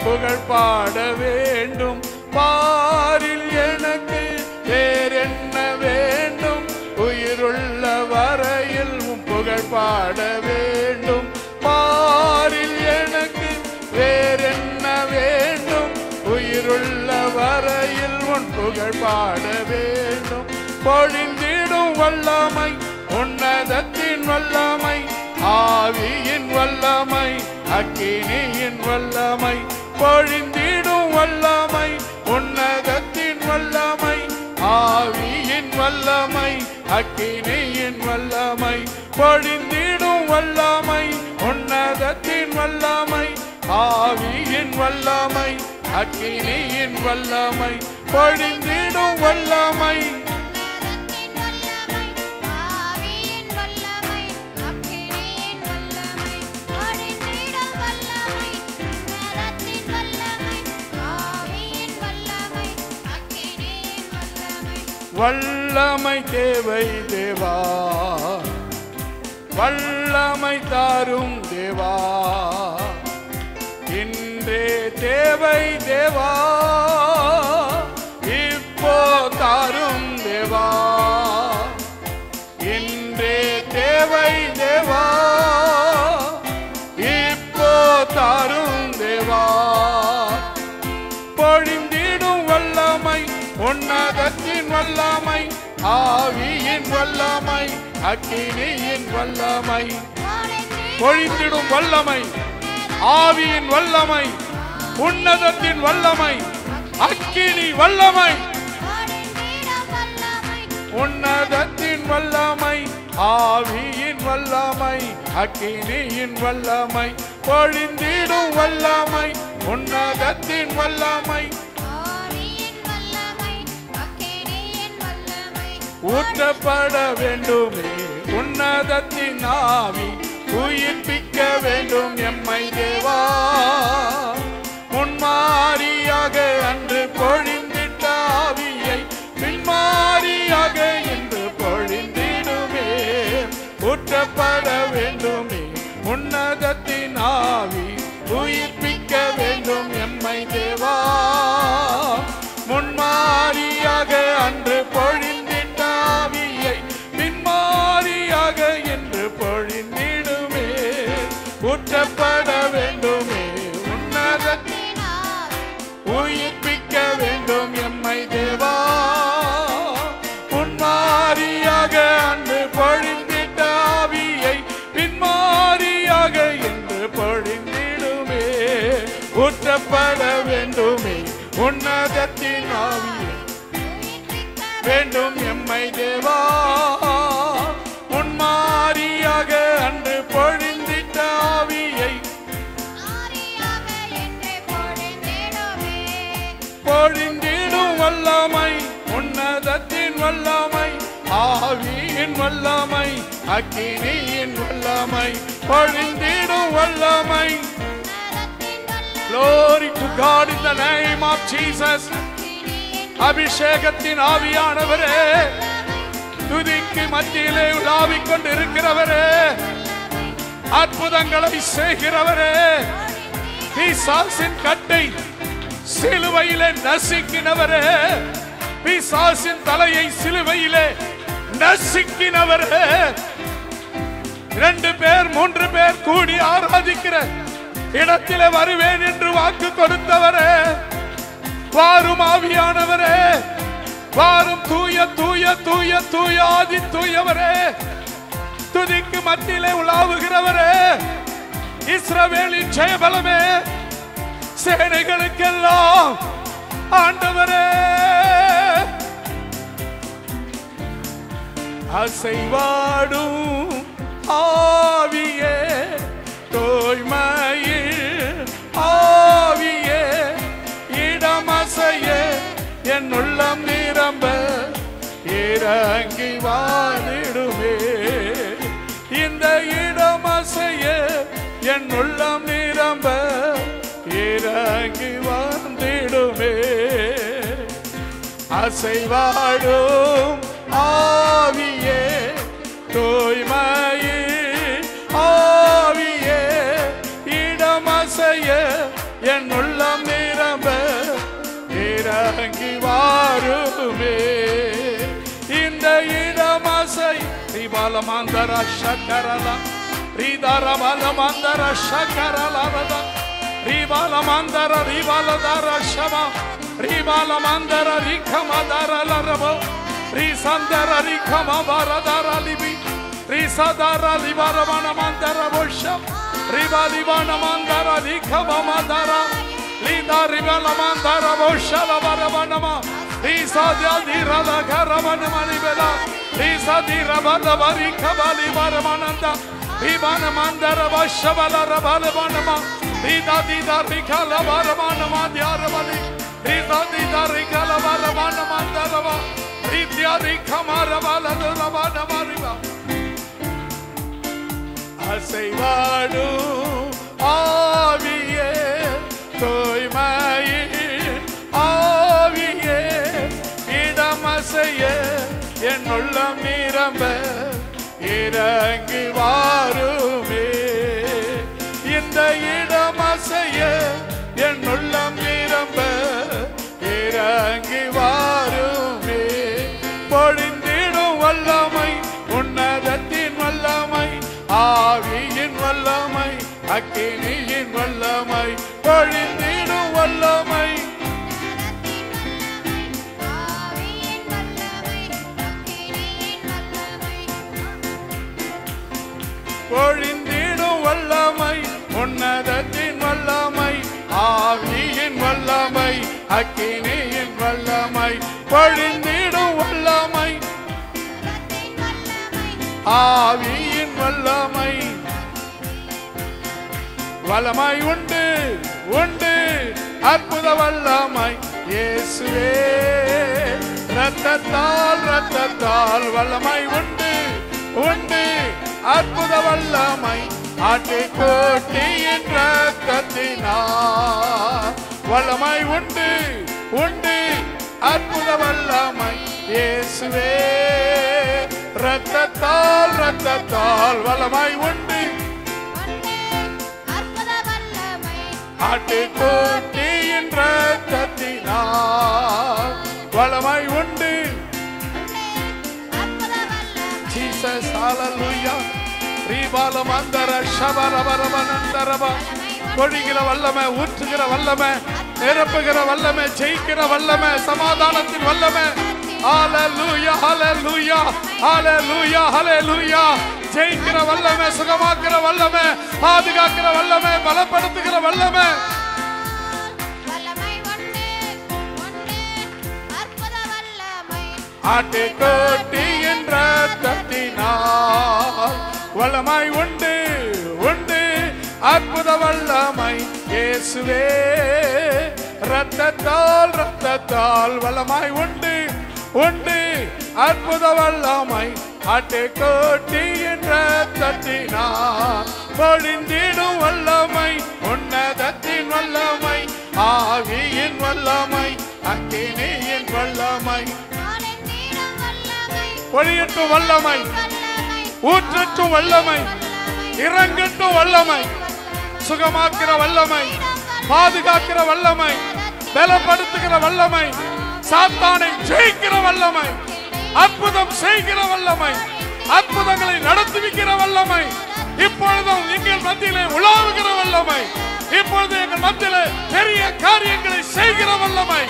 Speaker 1: புகழ் பாட வேண்டும். பாரில் எனக்கு வேறென்ன வேண்டும்? உயிருள்ள வரையில் புகழ் பாட வேண்டும். பாரில் எனக்கு வேறென்ன வேண்டும்? உயிருள்ள வரையில் உன் புகழ் பாட வேண்டும். பொழிந்திடும் வல்லமை உன்னதத்தின் வல்லமை ஆவியின் வல்லமை அக்கினியின் வல்லமை. பொழிந்திடும் வல்லமை உன்னதத்தின் வல்லமை ஆவியின் வல்லமை அக்கினியின் வல்லமை. பொழிந்திடும் வல்லமை உன்னதத்தின் வல்லமை ஆவியின் வல்லமை அக்கினியின் வல்லமை. பொழிந்திடும் வல்லமை வல்லமை தேவை தேவா, வல்லமை தாரும் தேவா. இன்றே தேவை தேவா, இப்போ தாரும் தேவா. இன்றே தேவை தேவா, இப்போ தாரும் தேவா. பொழிந்திடும் வல்லமை உன்னதத்தின் வல்லமை ஆவியின் வல்லமை அக்கினியின் வல்லமை. பொழிந்திடும் வல்லமை ஆவியின் வல்லமை உன்னதத்தின் வல்லமை அக்கினி வல்லமை. உன்னதத்தின் வல்லமை ஆவியின் வல்லமை அக்கினியின் வல்லமை. பொழிந்திடும் வல்லமை உன்னதத்தின் வல்லமை ஊற்றப்பட வேண்டுமே. உன்னதத்தின் ஆவி உயிர்ப்பிக்க வேண்டும் எம்மை தேவா. முன்மாரியாக அன்று பொழிந்திட்ட ஆவியை பின்மாரியாக என்று பொழிந்திடுமே. ஊற்றப்பட வேண்டுமே உன்னதத்தின் ஆவி உயிர்ப்பிக்க வேண்டும் எம்மை தேவா. முன்மாரியாக அன்று பொழிந்திட்ட ஆவியை பின்மாரியாக என்று பொழிந்திடுமே. ஊற்றப்பட வேண்டுமே உன்னதத்தின் உயிர்ப்பிக்க வேண்டும் எம்மை தேவா. முன்மாரியாக அன்று பொழிந்திட்ட ஆவியை பின்மாரியாக உன்னதத்தின் ஆவியை வேண்டும் எம்மை தேவா. முன்மாரியாக அன்று பொழிந்திட்ட ஆவியை பொழிந்திடும் வல்லமை, உன்னதத்தின் வல்லமை, ஆவியின் வல்லமை, அக்கினியின் வல்லமை, பொழிந்திடும் வல்லமை. Glory to God in the name of Jesus. அபிஷேகத்தின் ஆவியானவரே, துதிக்கு மத்தியிலே உலாவிக் கொண்டிருக்கிறவரே, அற்புதங்களை செய்கிறவரே, பிசாசின் கட்டை சிலுவையிலே நசுக்கினவரே, பிசாசின் தலையை சிலுவையிலே நசுக்கினவரே, 2 பேர் 3 பேர் கூடி ஆராதிக்கிற இடத்திலே வருவேன் என்று வாக்கு கொடுத்தவரே, வாரும் ஆவியானவரே, வாரும் தூய தூய தூய தூய ஆதி தூயவரே, துதிக்கு மத்தியிலே உலாவுகிறவரே, இஸ்ரவேலின் ஜெயபலமே, சேனைகளுக்கெல்லாம் ஆண்டவரே, அசைவாடும் ஆவியே, தூய்மையில் ஆவியே, இடமசையே, என் உள்ளம் நிரம்ப இறங்கி வாழிடுமே. இந்த இடமசையே, என் உள்ளம் நிரம்ப இறங்கி வந்திடுமே. அசைவாடும் ஆவியே, தூய்மையில் ஆவியே, இடமசையே, என் உள்ளம் நிரம்ப இறங்கி வாருமே. இந்த இடமசை ரிபாலமாந்தர சக்கரலா ரிதாரபாலமாந்தர சக்கரலாரதா ரிபாலமாந்தர ரிபாலதார சமா ரிபாலமாந்தர ரிகமதார லரபோ ரிசந்தர ரிகமபாரதார லிபி ரிசதார லிபாரமனமாந்தர போஷம் ரிபாலிபானமாந்தர ரிகமமாதர லிதா ரிபாலமாந்தர போஷலபரமனமா ரிசாத்யா திரல கரமனமனிபலா ரிசதிரபல ரிகமலிபாரமனந்தா ரிபானமாந்தர போஷபல ரபலபனமா ரிதா திதா ரிகலபரமனமா தியாரபலி ரிதா திதா ரிகலபரமனமாந்தரவா ரித்யா ரிகமரபலரபனமரிபா. அசைவாடும் ஆவியே, தூய்மையில் ஆவியே, இடமசைய, என் உள்ளம் நிரம்ப இறங்கி வாருமே. இந்த இடமசைய, என் உள்ளம் நிரம்ப இறங்கி வாருமே. பொழிந்திடும் வல்லமை, உன்னதத்தின் வல்லமை, ஆவியின் வல்லமை, அக்கினியின் வல்லமை, பொழிந்திடும் வல்லமை, பொழிந்திடும் வல்லமை, உன்னதத்தின் வல்லமை, ஆவியின் வல்லமை, அக்கினியின் வல்லமை, பொழிந்திடும் வல்லமை, ஆவியின் வல்லமை. வல்லமை உண்டு உண்டு, அற்புத வல்லமை இயேசுவே, ரத்தத்தால் ரத்தத்தால் வல்லமை உண்டு உண்டு, அற்புத வல்லமை ஆட்டுக்குட்டியின் ரத்தத்தினால் வல்லமை உண்டு உண்டு, அற்புத வல்லமை இயேசுவே, ரத்தத்தால் ரத்தத்தால் வல்லமை உண்டு, ஆட்டுக்குட்டியின் ரத்தத்தினால் வல்லமை உண்டு. ஜீசஸ் ஹalleluya. ரீபாலமந்தர ஷபரபரபனந்தரபா. பொழிகிற வல்லமை, ஊற்றுகிற வல்லமை, நிரப்புகிற வல்லமை, ஜெயிக்கிற வல்லமை, சமாதானத்தின் வல்லமை. ஹalleluya ஹalleluya ஹalleluya ஹalleluya. ஜெயிக்கிற வல்லமை, சுகமாக்குற வல்லமை, பாதுகாக்கிற வல்லமை, பலப்படுத்துகிற வல்லமை. ஆட்டுக்குட்டியின் இரத்தத்தினால் வல்லமை உண்டு உண்டு அற்புத வல்லமை இயேசுவே இரத்தத்தால் இரத்தத்தால் வல்லமை உண்டு உண்டு அற்புத வல்லமை ஆட்டுக்குட்டியின் இரத்தத்தினால் பொழிந்திடும் வல்லமை உன்னதத்தின் வல்லமை ஆவியின் வல்லமை அக்கினியின் வல்லமை பொழியட்டும் வல்லமை ஊற்றட்டும் வல்லமை இறங்கட்டும் வல்லமை சுகமாக்குற வல்லமை பாதுகாக்கிற வல்லமை பலப்படுத்துகிற வல்லமை சாத்தானை ஜெயிக்கிற வல்லமை அற்புதம் செய்கிற வல்லமை அற்புதங்களை நடத்துவிக்கிற வல்லமை இப்பொழுதும் எங்கள் மத்தியிலே உலாவுகிற வல்லமை இப்பொழுது எங்கள் மத்தியிலே பெரிய காரியங்களை செய்கிற வல்லமை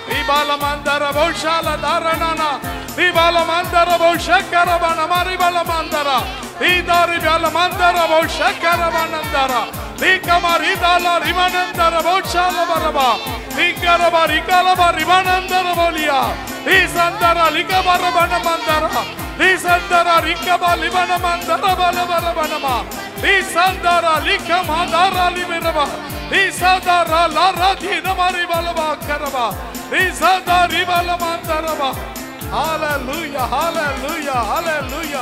Speaker 1: தீபாலமாந்தர பௌஷால தாரணானா தீபாலமாந்தர பௌஷக்கரபன மரிபாலமாந்தர தீதாரிபாலமாந்தர பௌஷக்கரபனந்தர தீகமரி தாலா ரிமனந்தர பௌஷால பரபா தீகரபா ரிகலபா ரிமனந்தர போலியா தீசந்தர லிகபரபனமந்தர தீசந்தர ரிகபா லிபனமந்தர பலபரபனமா தீசந்தர லிகமதர லிபரபா தீசந்தர லாரதி நமரி பலபா கரபா தீசந்தரி பலமந்தரபா ஹalleluya ஹalleluya ஹalleluya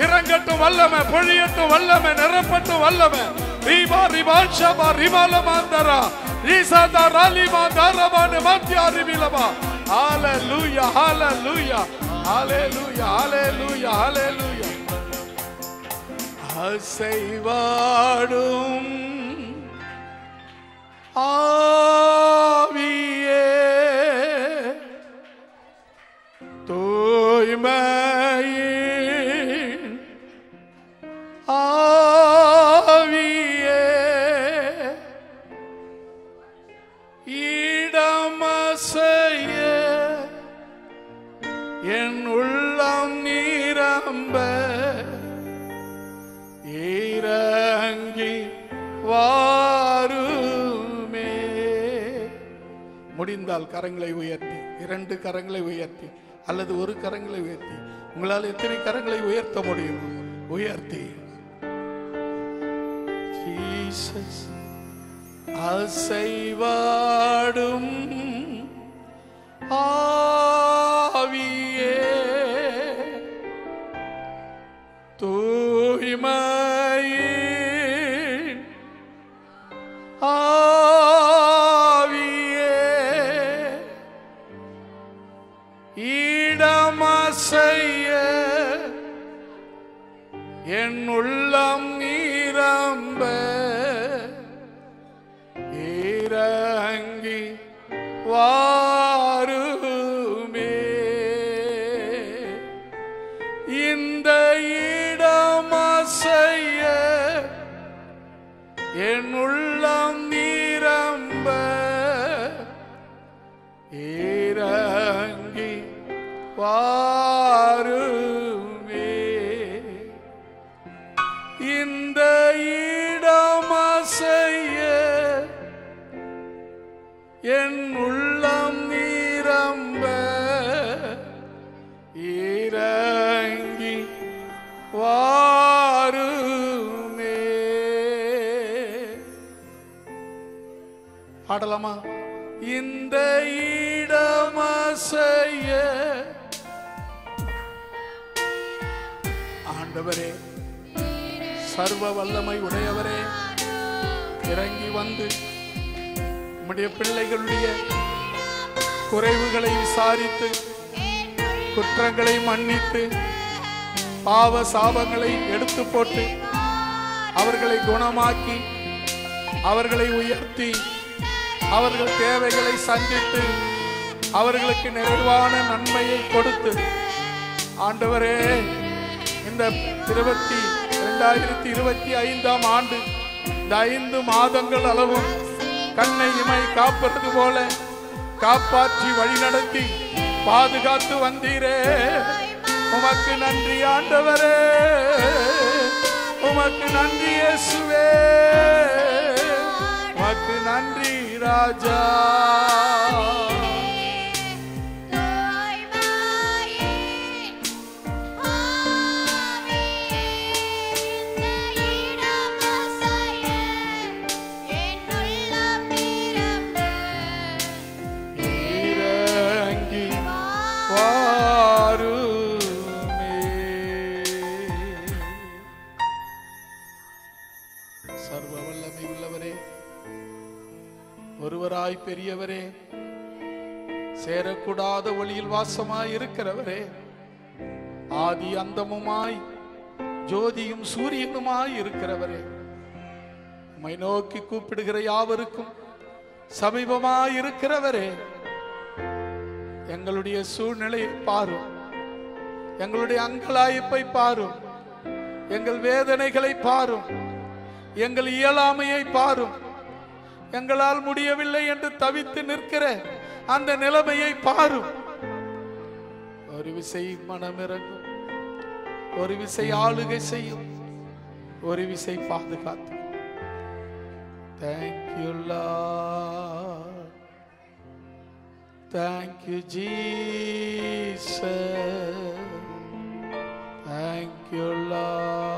Speaker 1: இறங்கட்டும் வல்லமை பொழியட்டும் வல்லமை நிரப்பட்டும் வல்லமை தீபா ரிபாஷபா ரிபலமந்தரா தீசந்தர லிபந்தரபன மத்யாரி பிலபா ஹalleluya ஹalleluya ஹalleluya ஹalleluya ஹalleluya அசைவாடும் ஆவியே தூய்மையின் ஆவியே இடமசைய என் உள்ளம் நிரம்ப இறங்கி வாருமே. முடிந்தால் கரங்களை உயர்த்தி, இரண்டு கரங்களை உயர்த்தி அல்லது ஒரு கரங்களை உயர்த்தி, உங்களால் எத்தனை கரங்களை உயர்த்த முடியும் உயர்த்தி. ஜீசஸ் அசைவாடும் ஆவியே தூய்மையின் ஆவியே இடமசைய என் உள்ளம் நிரம்ப இறங்கி வாருமே. இந்த இடமசைய என் உள்ளம் நிரம்ப இறங்கி வாருமே. இந்த இடமசைய என் உள்ளம் நிரம்ப இறங்கி வாருமே. பாடலாமா? இந்த இடமசைய ஆண்டவரே, சர்வ வல்லமை உடையவரே, இறங்கி வந்து நம்முடைய பிள்ளைகளுடைய குறைவுகளை விசாரித்து குற்றங்களை மன்னித்து பாவ சாபங்களை எடுத்து போட்டு அவர்களை குணமாக்கி அவர்களை உயர்த்தி அவர்கள் தேவைகளை சந்தித்து அவர்களுக்கு நிறைவான நன்மையை கொடுத்து ஆண்டவரே, இந்த 2025ஆம் ஆண்டு இந்த 5 மாதங்கள் அளவும் கண்ணை இமை காப்பது போல காப்பாற்றி வழிநடத்தி பாதுகாத்து வந்தீரே. உமக்கு நன்றி ஆண்டவரே, உமக்கு நன்றி இயேசுவே, உமக்கு நன்றி ராஜா. மகளாய் பெரியவரே, சேரக்கூடாத ஒளியில் வாசமாய் இருக்கிறவரே, ஆதி அந்தமுமாய் ஜோதியும் சூரியனுமாய் இருக்கிறவரே, உம்மை நோக்கி கூப்பிடுகிற யாவருக்கும் சமீபமாய் இருக்கிறவரே, எங்களுடைய சூழ்நிலையை பாரும், எங்களுடைய அங்கலாய்ப்பை பாரும், எங்கள் வேதனைகளை பாரும், எங்கள் இயலாமையை பாரும், எங்களால் முடியவில்லை என்று தவித்து நிற்கிற அந்த நிலைமையை பாரும். ஒரு விசை மனமிறங்கும், ஒரு விசை ஆளுகை செய்யும், ஒரு விசை பாதுகாத்து. Thank you Lord, thank you Jesus, thank you Lord.